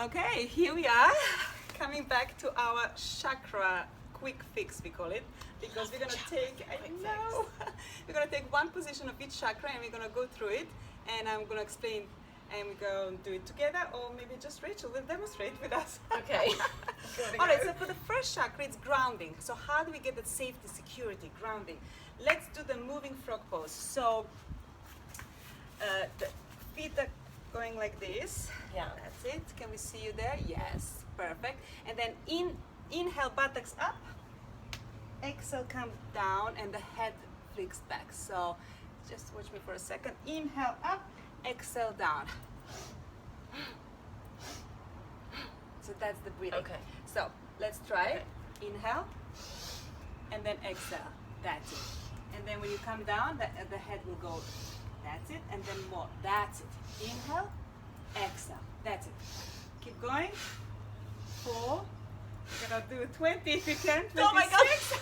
Okay, here we are, coming back to our chakra quick fix, we call it, because we're gonna take, we're gonna take one position of each chakra and we're gonna go through it, and I'm gonna explain, and we're gonna do it together, or maybe just Rachel will demonstrate with us. Okay. All right, so for the first chakra, it's grounding. So how do we get that safety, security, grounding? Let's do the moving frog pose. So the feet are going like this. Yeah. That's it. Can we see you there? Yes. Perfect. And then inhale, buttocks up. Exhale, come down, and the head flicks back. So just watch me for a second. Inhale up, exhale down. So that's the breathing. Okay. So let's try it. Inhale, and then exhale. That's it. And then when you come down, the head will go. That's it. And then more. That's it. Inhale, exhale. That's it. Keep going. 4. You're gonna do 20 if you can. 26. Oh my gosh.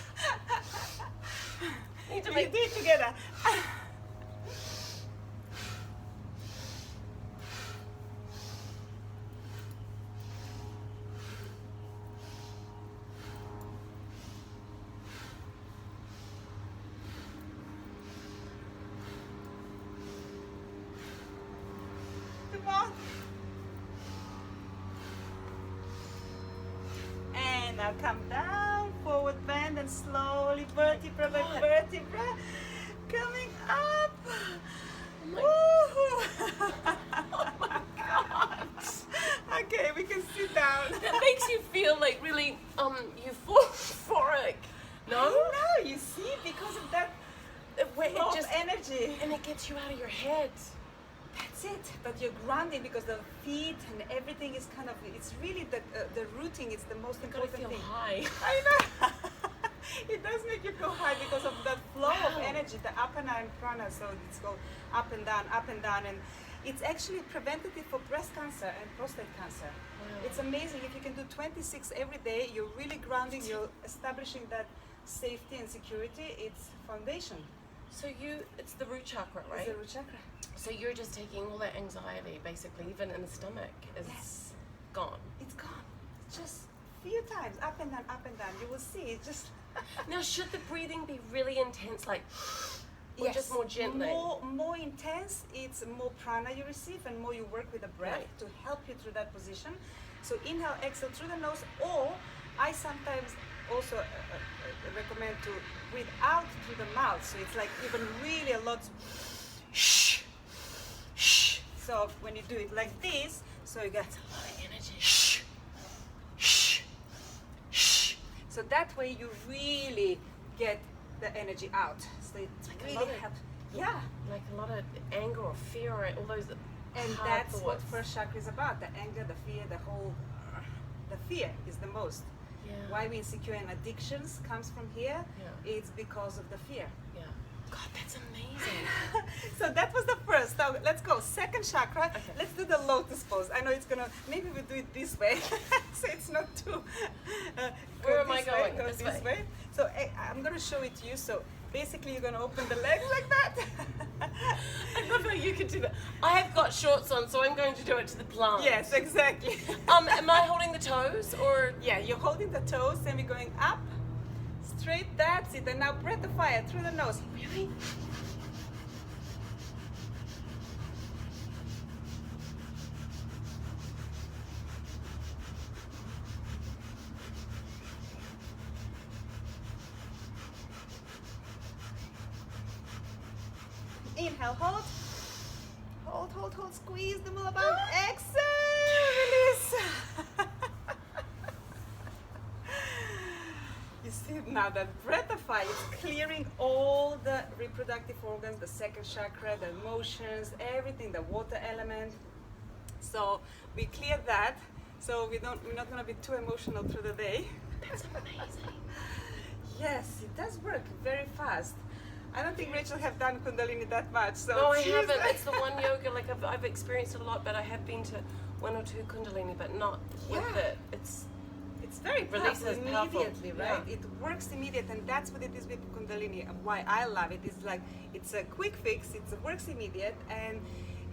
Need to We make do it together. Come on. And now come down, forward bend, and slowly vertebra by vertebra, coming up. Woohoo! Oh my god. Okay, we can sit down. That makes you feel like really euphoric. No? No, you see, because of that Where flow it just of energy. and it gets you out of your head. That's it. But you're grounding because the feet and everything is kind of, it's really the rooting is the most You gotta important feel thing. high. I know. It does make you feel high because of that flow of Wow. energy, the apana and prana. So it's called up and down, and it's actually preventative for breast cancer and prostate cancer. Wow. It's amazing. If you can do 26 every day, you're really grounding, you're establishing that safety and security. It's foundation. So it's the root chakra, It's right? the root chakra. So you're just taking all that anxiety, basically, even in the stomach, is Yes. gone. It's gone. Just few times, up and down, up and down. You will see. It's just Now, should the breathing be really intense, like, or just more gently? More intense. It's more prana you receive, and more you work with the breath Right. to help you through that position. So inhale, exhale through the nose, or I sometimes also recommend to breathe out through the mouth. So it's like even really a lot. Shh, shh. So when you do it like this, so you get A lot of energy. shh, shh, shh. So that way you really get the energy out. So it Like a really lot of- helps. Yeah. Like a lot of anger or fear, or all those And hard that's what thoughts. first chakra is about. The anger, the fear, the fear is the most. Yeah. Why we insecure and addictions comes from here. Yeah. It's because of the fear. Yeah. God, that's amazing. So that was the first. Now let's go. Second chakra. Okay. Let's do the lotus pose. I know it's gonna. Maybe we do it this way, so it's not too. Where go am I this way, going? go This way? So I'm gonna show it to you. So basically, you're gonna open the legs like that. I love how you can do that. I have got shorts on, so I'm going to do it to the plant. Yes, exactly. Am I holding the toes, or? Yeah, you're holding the toes, and we're going up, straight. That's it. And now breath of fire through the nose. Really? Inhale, hold. Hold, hold, hold. Squeeze the mula band. Exhale, release. You see now that breath of fire is clearing all the reproductive organs, the second chakra, the emotions, everything, the water element. So we cleared that. So we're not gonna be too emotional through the day. That's amazing. Yes, it does work very fast. I don't think Rachel have done Kundalini that much. So No, I she's haven't. like- It's the one yoga. Like I've experienced it a lot, but I have been to 1 or 2 Kundalini, but not with Yeah. it. It's very Release powerful is powerful. immediately, right? Yeah. It works immediate, and that's what it is with Kundalini. Why I love it is like it's a quick fix. It works immediate, and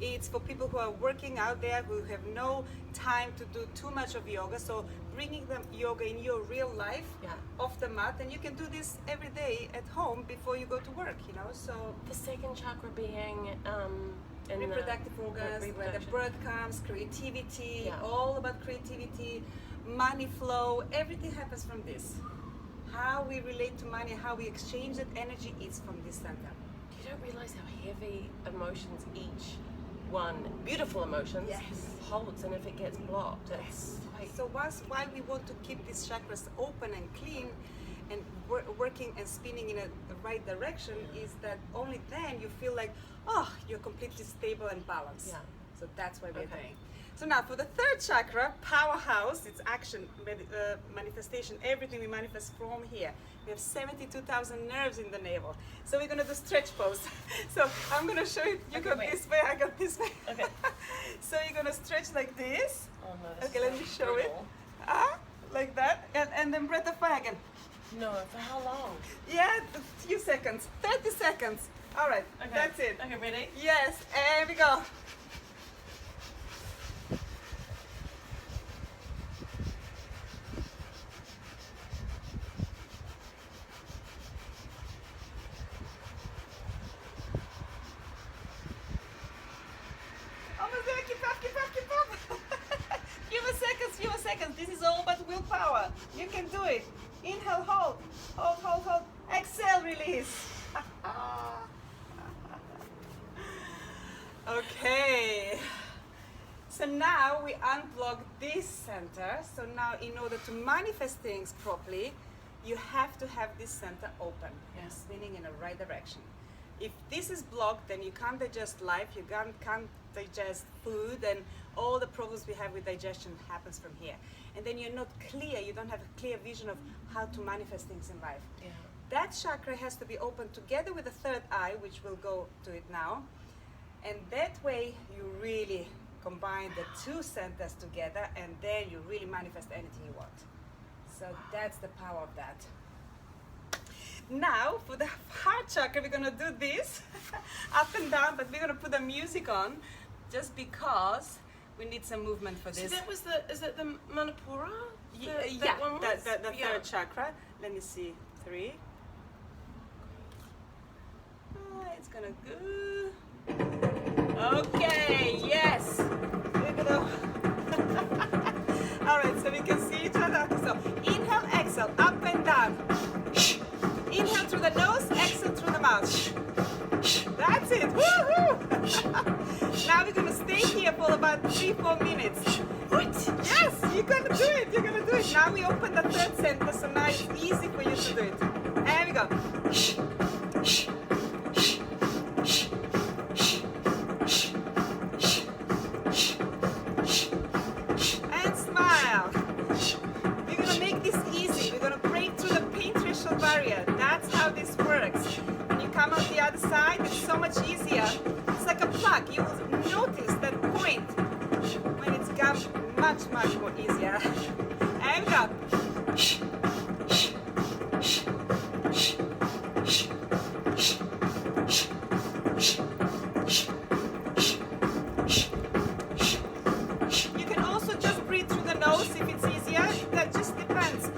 It's for people who are working out there, who have no time to do too much of yoga. So bringing the yoga in your real life, off the mat, and you can do this every day at home before you go to work, you know. So The second chakra being in reproductive organs, where the birth comes, creativity, Yeah. all about creativity, money flow, everything happens from this. How we relate to money, how we exchange that energy is from this center. You don't realize how heavy emotions each one, beautiful emotions, Yes. holds, and if it gets blocked, it's like, So why we want to keep these chakras open and clean and working and spinning in the right direction is that only then you feel like, oh, you're completely stable and balanced. Yeah. So that's why we're Okay. doing. So now for the third chakra, Powerhouse, it's action, manifestation, everything we manifest from here. We have 72,000 nerves in the navel. So we're gonna do stretch pose. So I'm gonna show you, you Okay, go wait. this way, I go this way. Okay. So you're gonna stretch like this. oh no, this Okay, is let me show it. brutal. Like that, and then breath of fire again. No, for how long? Yeah, a few seconds, 30 seconds. All right, Okay. that's it. Okay, ready? Yes, and we go. Almost there, keep up, keep up, keep up. Few more seconds. This is all about willpower. You can do it. Inhale, hold, hold, hold, hold. Exhale, release. Okay. So now we unblock this center. So now in order to manifest things properly, you have to have this center open and spinning in the right direction. If this is blocked, then you can't digest life, you can't digest food, and all the problems we have with digestion happens from here. And then you're not clear, you don't have a clear vision of how to manifest things in life. Yeah. That chakra has to be open together with the third eye, which we'll go to it now. And that way you really combine the two centers together, and then you really manifest anything you want. So that's the power of that. Now for the heart chakra, we're gonna do this up and down, but we're gonna put the music on just because we need some movement for So this. that was is it the Manipura? Yeah, That one was? the Yeah. third chakra. Let me see. 3. It's gonna go. Okay, yes. We're gonna. All right, so we can see each other. So inhale, exhale, up and down. Inhale through the nose, exhale through the mouth. That's it. Woohoo! Now we're gonna stay here for about 3-4 minutes. Yes, you're gonna do it. You're gonna do it. Now we open the third center, so now it's easy for you to do it. And we go. And smile. We're gonna make this easy. We're gonna break through the pain threshold barrier. That's how this works. When you come out the other side, it's so much easier. It's like a plug. You will notice that point when it's gone much, much more easier. And go. You can also just breathe through the nose if it's easier. That just depends.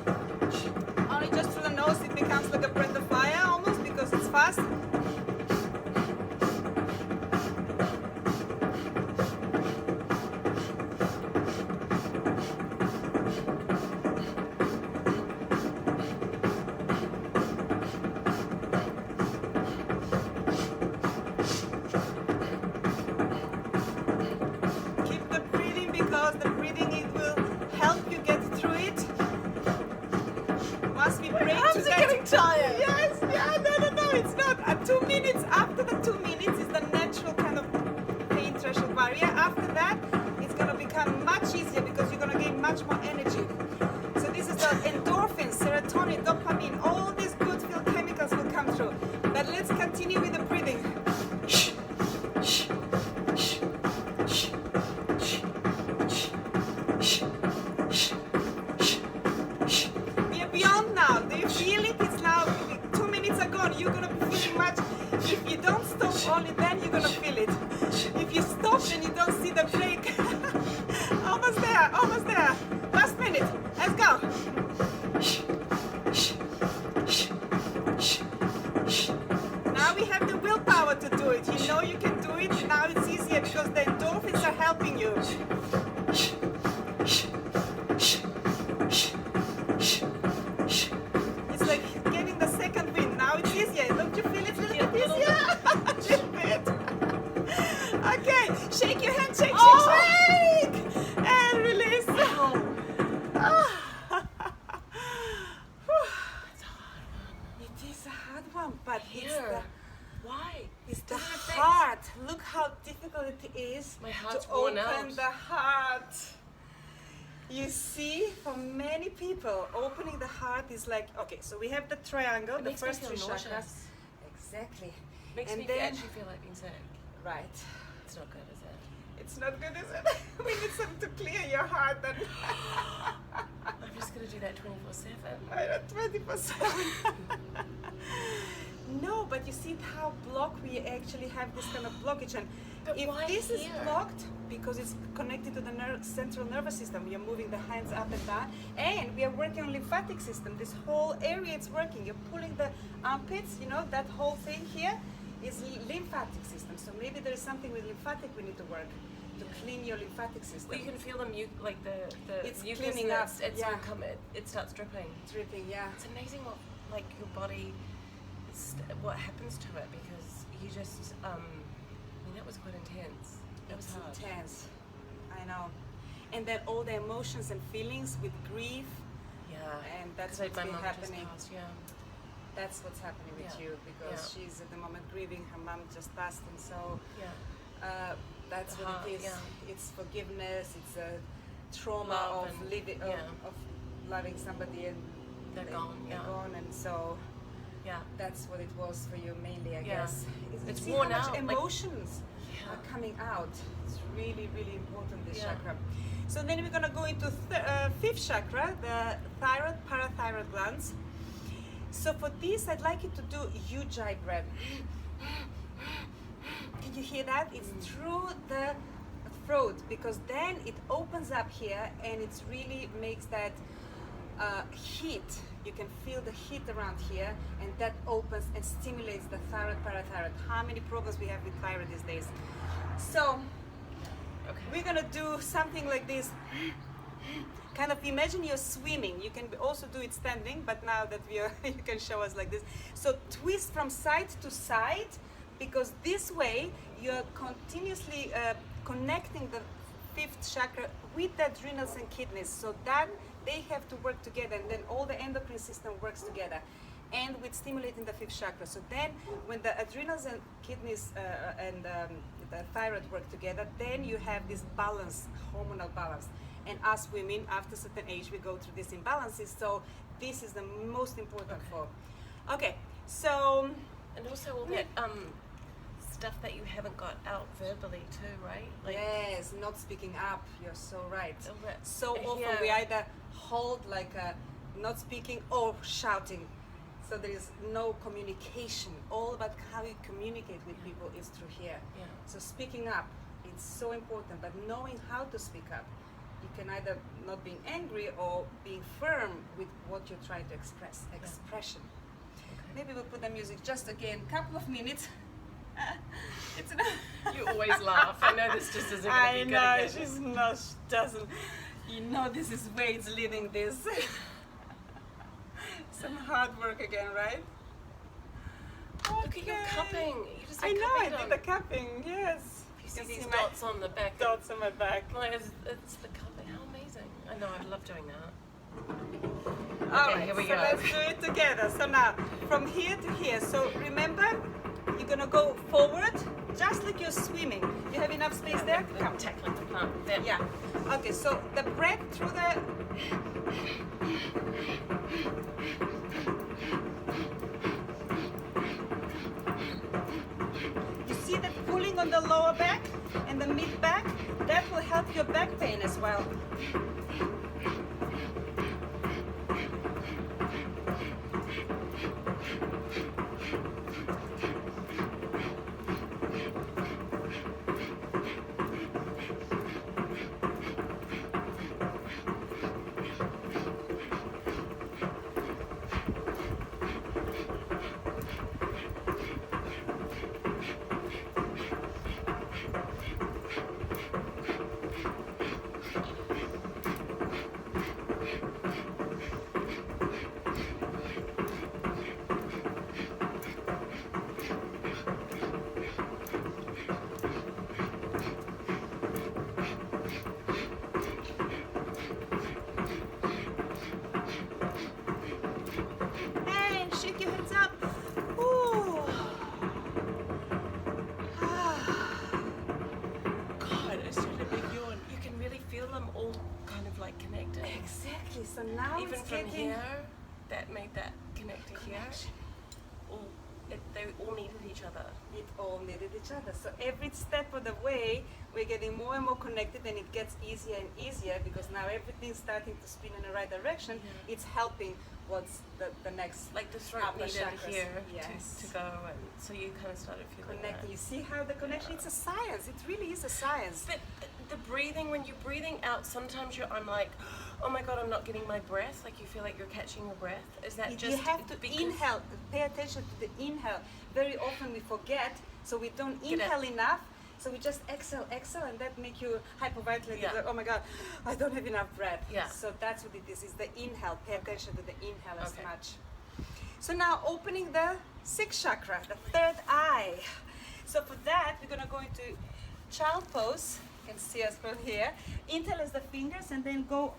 Only just through the nose, it becomes like a breath of fire almost because it's fast. Keep the breathing because the breathing it will help you get there, almost there. Last minute, let's go. Now we have the willpower to do it. You know you can do it. Now it's easier because the endorphins are helping you. It's like getting the second wind. Now it's easier. Don't you feel it a little bit easier? A little bit. Okay, shake your hand, shake, shake, and release. It is a hard one, but it's the heart. Look how difficult it is to open the heart. You see, for many people, opening the heart is like, okay, so we have the triangle, the first three chakras. Exactly. Makes me actually feel like being sick. Right. It's not good, is it? It's not good, is it? We need something to clear your heart. Then. I'm just going to do that 24/7. I know, 24/7. No, but you see how blocked we actually have this kind of blockage. And but if why this here? is blocked, because it's connected to the central nervous system, you're moving the hands up and down, and we are working on lymphatic system. This whole area it's working. You're pulling the armpits, you know, that whole thing here is lymphatic system. So maybe there is something with lymphatic we need to work to clean your lymphatic system. Well, you can feel the it's mucus cleaning up. it starts dripping. Dripping, yeah. It's amazing what your body, what happens to it, because you just that was quite intense. It was hard. Intense. I know. And then all the emotions and feelings with grief. Yeah. And that's what's been happening. Passed, That's what's happening with you, because she's at the moment grieving. Her mom just passed, and so that's what it is. Yeah. It's forgiveness. It's a trauma Love of living, of loving somebody, and they're gone. And so that's what it was for you mainly, I guess. It's see worn how much out. Emotions are coming out. It's really, really important, this chakra. So then we're gonna go into fifth chakra, the thyroid, parathyroid glands. So for this, I'd like you to do ujjayi breath. Can you hear that? It's through the throat, because then it opens up here and it really makes that heat. You can feel the heat around here, and that opens and stimulates the thyroid, parathyroid. How many problems we have with thyroid these days? So we're gonna do something like this. Kind of imagine you're swimming. You can also do it standing, but now that you can show us like this. So twist from side to side, because this way you're continuously connecting the fifth chakra with the adrenals and kidneys, so that they have to work together, and then all the endocrine system works together, and with stimulating the fifth chakra. So then when the adrenals and kidneys and the thyroid work together, then you have this balance, hormonal balance. And us women, after a certain age, we go through these imbalances. So this is the most important for. Okay, so. And also all that stuff that you haven't got out verbally too, right? Like, yes, not speaking up. You're so right. So often yeah. we either hold like not speaking or shouting. So there is no communication. All about how you communicate with people is through here. Yeah. So speaking up, it's so important. But knowing how to speak up, you can either not being angry or being firm with what you're trying to express. Expression. Okay. Maybe we'll put the music just again, couple of minutes. It's you always laugh. I know this just isn't going to be good I know, again. she's not, she doesn't. You know this is where it's leading this. Some hard work again, right? Look at your cupping. You just I know, I cupping did the cupping, yes. You see these dots on the back. Dots on my back. Well, it's the cupping. How amazing. I know, I love doing that. Alright, here we so go. let's do it together. So now, from here to here. So remember, you're gonna go forward, just like you're swimming. You have enough space there? Come tackling the plant. There. Yeah. Okay, so the breath through the... You see that pulling on the lower back and the mid back? That will help your back pain as well. them all kind of like connected. Exactly. So now Even it's from getting here, that made that connect to here. They all needed each other. it all needed each other. So every step of the way, we're getting more and more connected, and it gets easier and easier because now everything's starting to spin in the right direction. Yeah. It's helping what's the next Like the throat upper needed chakras. here Yes. to go, and so you kind of started feeling Connecting. that. You see how the connection? Yeah. It's a science. It really is a science. But the breathing, when you're breathing out, sometimes I'm like, oh my god, I'm not getting my breath. Like you feel like you're catching your breath. Is that just You have to because- inhale. Pay attention to the inhale. Very often we forget, so we don't Get it. inhale enough. So we just exhale, and that make you hyperventilated. Yeah. Like, oh my god, I don't have enough breath. Yeah. So that's what it is the inhale. Pay attention to the inhale as Okay. much. So now opening the sixth chakra, the third eye. So for that, we're gonna go into child pose. You can see us from here. Interlace the fingers and then go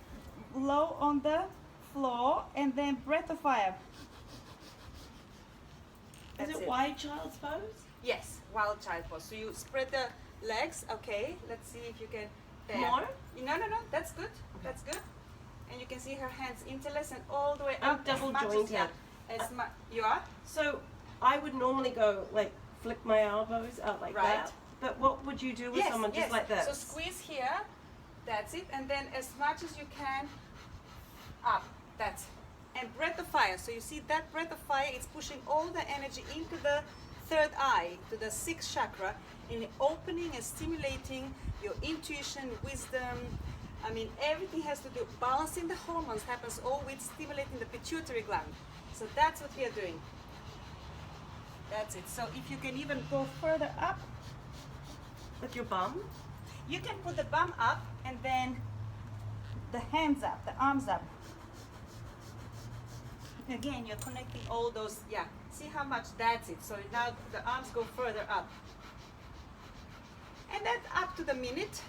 low on the floor and then breath of fire. Is That's it wide child's pose? Yes, wild child pose. So you spread the legs. Okay, let's see if you can. There. More? No. That's good. That's good. And you can see her hands interlace and all the way I'm up. double as much as- jointed. yeah, you are. So I would normally go like flick my elbows out like Right. that. But what would you do with Yes, someone yes. just like this? So squeeze here. That's it. And then as much as you can up. That's it. And breath of fire. So you see that breath of fire, it's pushing all the energy into the third eye, to the sixth chakra, and opening and stimulating your intuition, wisdom. I mean, everything has to do, balancing the hormones happens all with stimulating the pituitary gland. So that's what we are doing. That's it. So if you can even go further up, With your bum? you can put the bum up and then the hands up, the arms up. Again, you're connecting all those, yeah. See how much, that's it. So now the arms go further up. And then up to the minute.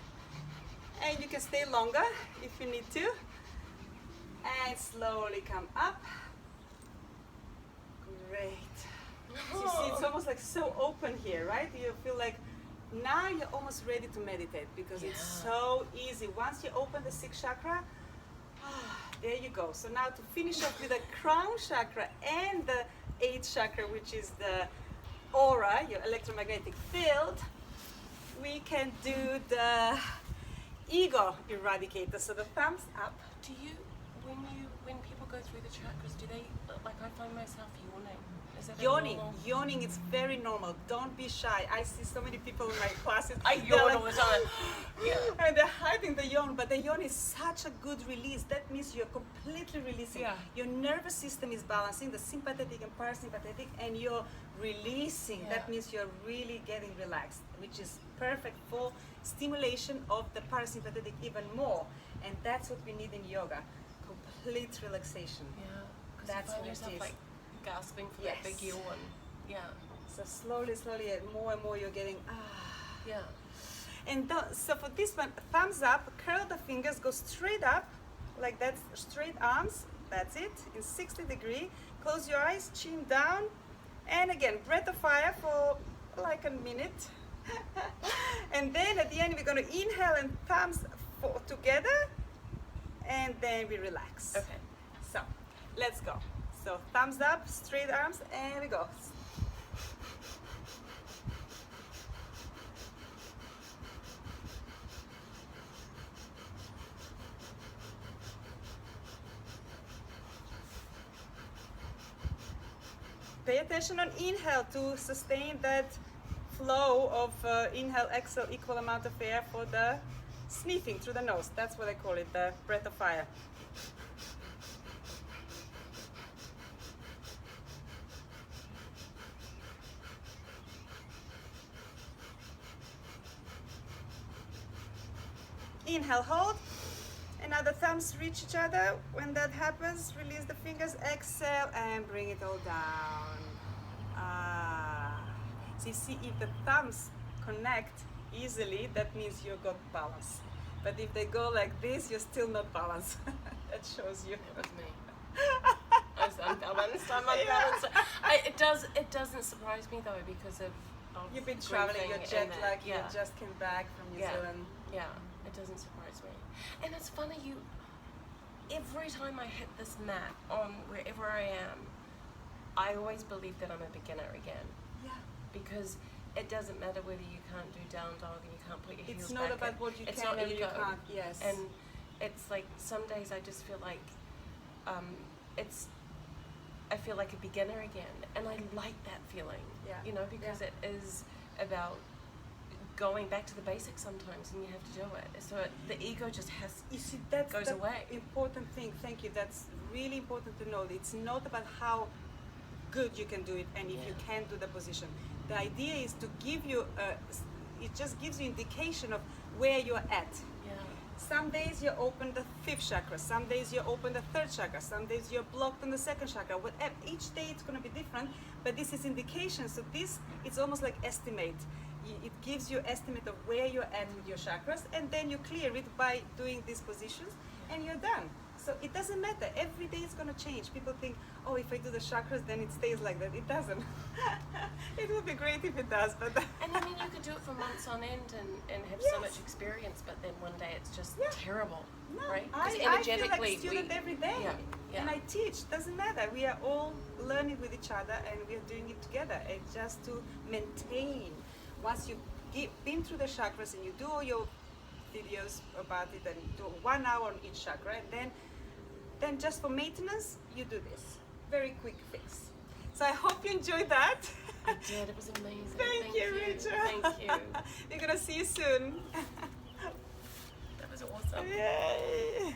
And you can stay longer if you need to. And slowly come up. Great. So you see, it's almost like so open here, right? You feel like now you're almost ready to meditate because it's Yeah. so easy. Once you open the sixth chakra, there you go. So now to finish off with the crown chakra and the eighth chakra, which is the aura, your electromagnetic field, we can do the ego eradicator. So the thumbs up. Do you, when people go through the chakras, do they, like I find myself yawning? Is that Yawning, normal? yawning is very normal. Don't be shy. I see so many people in my classes. I they're yawn like, all the time. Yeah. And they're hiding the yawn, but the yawn is such a good release. That means you're completely releasing. Yeah. Your nervous system is balancing, the sympathetic and parasympathetic, and you're releasing. Yeah. That means you're really getting relaxed, which is perfect for stimulation of the parasympathetic even more. And that's what we need in yoga, complete relaxation. Yeah. Because That's you find what it yourself is. like gasping for that big Yes. yawn. Yeah. So slowly, and more you're getting, Yeah. And so for this one, thumbs up, curl the fingers, go straight up, like that, straight arms, that's it, in 60 degree. Close your eyes, chin down, and again, breath of fire for like a minute. And then at the end, we're gonna inhale and thumbs together, and then we relax. Okay. So, let's go. So thumbs up, straight arms, and we go. Pay attention on inhale to sustain that flow of inhale, exhale, equal amount of air for the sniffing through the nose. That's what I call it, the breath of fire. Inhale, hold. And now the thumbs reach each other. When that happens, release the fingers, exhale, and bring it all down. So you see, if the thumbs connect easily, that means you got balance. But if they go like this, you're still not balanced. That shows you. It was me. I was unbalanced. I'm unbalanced. It doesn't surprise me though because of You've been traveling, grieving you're and jet that, lagged, yeah. you just came back from New Yeah. Zealand. Yeah, it doesn't surprise me. every time I hit this mat on wherever I am, I always believe that I'm a beginner again. Yeah. Because it doesn't matter whether you can't do down dog and you can't put your heels It's not back. about what you It's can not and you ego. can't. Yes. And it's like some days I just feel like I feel like a beginner again, and I like that feeling. Yeah. You know, because it is about going back to the basics sometimes, and you have to do it. So the ego just you see, that's goes the away. important thing. Thank you. That's really important to know. It's not about how good you can do it and if you can do the position. The idea is to give you it just gives you indication of where you're at. Yeah. Some days you open the 5th chakra, some days you open the 3rd chakra, some days you're blocked on the 2nd chakra. Whatever, each day it's going to be different, but this is indication. So this, it's almost like estimate. It gives you estimate of where you're at with your chakras, and then you clear it by doing these positions, and you're done. So it doesn't matter. Every day it's going to change. People think, oh, if I do the chakras, then it stays like that. It doesn't. It would be great if it does, but... And I mean, you could do it for months on end and have so much experience, but then one day it's just terrible, No, right? 'Cause I feel like a student every day. Yeah. And I teach. Doesn't matter. We are all learning with each other, and we are doing it together. It's just to maintain. Once you've been through the chakras and you do all your videos about it and do 1 hour on each chakra, and then just for maintenance, you do this. Very quick fix. So I hope you enjoyed that. I did. It was amazing. Thank you, Rachel. Thank you. We're gonna see you soon. That was awesome. Yay.